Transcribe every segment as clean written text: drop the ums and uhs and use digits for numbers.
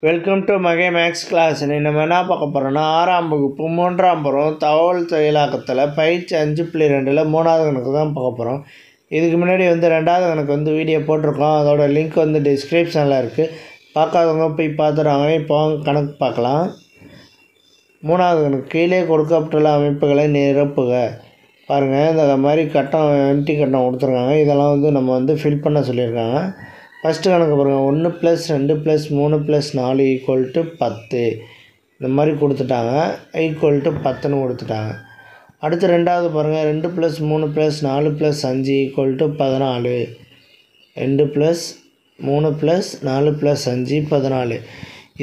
Welcome to மகே maths class. நம்ம என்ன பார்க்க போகிறோன்னா 6ஆம் வகுப்பு 3ஆம் பருவம் தகவல் செயலாக்கத்தில் பயிற்சி 5.2 3வது கணக்கு தான் பார்க்க போகிறோம். இதுக்கு முன்னாடி 2வது கணக்கு வீடியோ போட்டிருக்கோம். அதோட லிங்க் டிஸ்கிரிப்ஷனில் இருக்குது. பார்க்காதவங்க போய் பார்த்துறாங்க. இப்போ கணக்கு பார்க்கலாம். 3வது கணக்கு கீழே கொடுக்கப்பட்டுள்ள அமைப்புகளை நிரப்புக. பாருங்கள், இந்த மாதிரி கட்டம் எம்டி கட்டம் கொடுத்துருக்காங்க. இதெல்லாம் நம்ம ஃபில் பண்ண சொல்லியிருக்காங்க. ஃபஸ்ட்டு கணக்கு பாருங்கள், 1 + 2 + 3 + 4 = 10. இந்த மாதிரி கொடுத்துட்டாங்க. = 10ன்னு கொடுத்துட்டாங்க. அடுத்து 2வது பாருங்கள், 2 + 3 + 4 + 5 = 14. 2 + 3 + 4 + 5 14.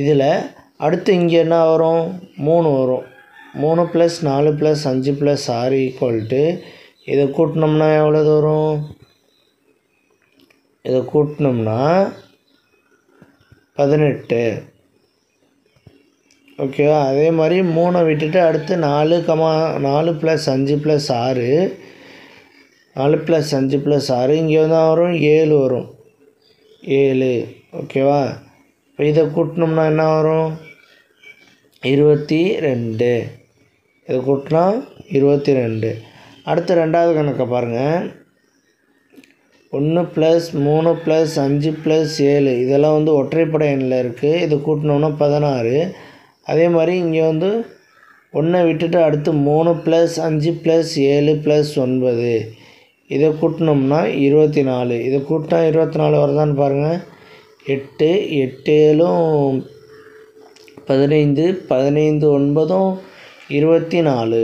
இதில் அடுத்து இங்கே என்ன வரும்? 3 வரும். 3 + 4 + 5 + 6 இதை கூட்டினோம்னா எவ்வளோ வரும்? இதை கூட்டினோம்னா 18. ஓகேவா? அதே மாதிரி 3 விட்டுட்டு அடுத்து 4 + 5 + 6 4 + 5 + 6 இங்கே வரும் 7 வரும். 7. ஓகேவா? இப்போ இதை கூட்டினோம்னா என்ன வரும்? 22. இதை கூட்டினா 22. அடுத்து 2வது கணக்கை பாருங்கள், 1 + 3 + 5 + 7 இதெல்லாம் ஒற்றைப்படை எண்ணில் இருக்குது. இது கூட்டினோம்னா 16. அதே மாதிரி இங்கே 1 விட்டுட்டு அடுத்து 3 + 5 + 7 + 9 இதை கூட்டினோம்னா 24. இதை கூட்டினா 24 வருதான்னு பாருங்கள். 8 8 7 15 15 9 24.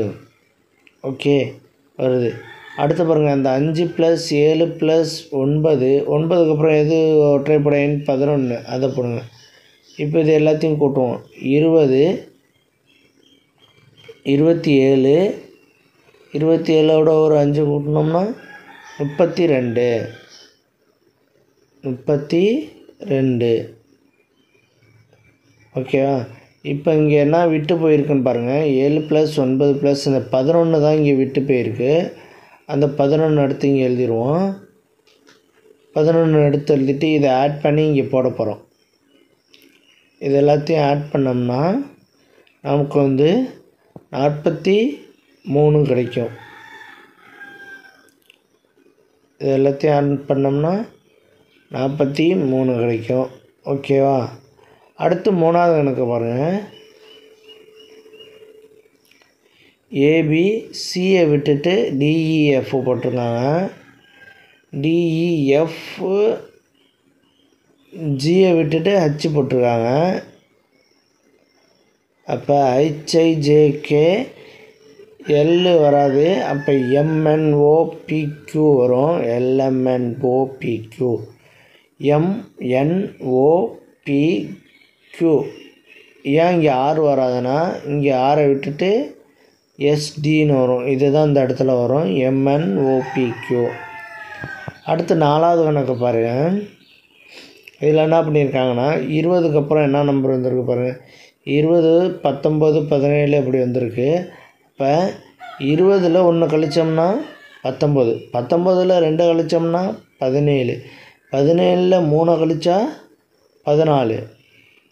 ஓகே, வருது. அடுத்து பாருங்கள், அந்த 5 + 7 + 9 9க்கு அப்புறம் எது ஒற்றைப்படை எண்? 11. அதை போடுங்க. இப்போ இது எல்லாத்தையும் கூட்டுவோம். 20 27 27ஓட ஒரு 5 கூட்டினோம்னா 32. 32. ஓகேவா? இப்போ இங்கே என்ன விட்டு போயிருக்குன்னு பாருங்கள். 7 + 9 + இந்த 11 தான் இங்கே விட்டு போயிருக்கு. அந்த 11 எடுத்து இங்கே எழுதிடுவோம். 11 எடுத்து எழுதிட்டு இதை ஆட் பண்ணி இங்கே போட போகிறோம். இது எல்லாத்தையும் ஆட் பண்ணோம்னா நமக்கு 43 கிடைக்கும். இது எல்லாத்தையும் ஆட் பண்ணோம்னா 43 கிடைக்கும். ஓகேவா? அடுத்து 3வது கணக்கு பாருங்கள். ABCயை விட்டுட்டு DEF போட்டிருக்காங்க. DEF Gயை விட்டுட்டு H போட்டிருக்காங்க. அப்போ HIJK L வராது. அப்போ MNOPQ வரும். LMNOPQ MNOPQ. ஏன் இங்கே R வராதுன்னா, இங்கே Rஐ விட்டுட்டு SDன்னு வரும். இதுதான் இந்த இடத்துல வரும். MNOPQ. அடுத்து 4வது கணக்கு பாருங்கள். இதில் என்ன பண்ணியிருக்காங்கன்னா, 20க்கு அப்புறம் என்ன நம்பர் வந்திருக்கு பாருங்கள். 20 19 17 அப்படி வந்திருக்கு. இப்போ 20ல் 1 கழிச்சோம்னா 19, 19ல் 2 கழிச்சோம்னா 17, 17ல் 3 கழிச்சா 14.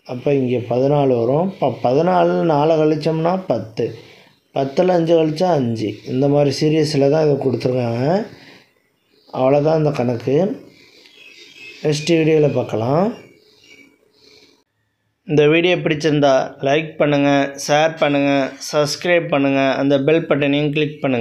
அப்போ இங்கே 14 வரும். இப்போ 14ல் 4 கழிச்சோம்னா 10, 10ல் 5 கழிச்சா 5. இந்த மாதிரி சீரியஸில் தான் இதை கொடுத்துருக்காங்க. அவ்வளோதான் இந்த கணக்கு. நெக்ஸ்ட் வீடியோவில் பார்க்கலாம். இந்த வீடியோ பிடிச்சிருந்தா லைக் பண்ணுங்கள், ஷேர் பண்ணுங்கள், சப்ஸ்கிரைப் பண்ணுங்கள், அந்த பெல் பட்டனையும் கிளிக் பண்ணுங்கள்.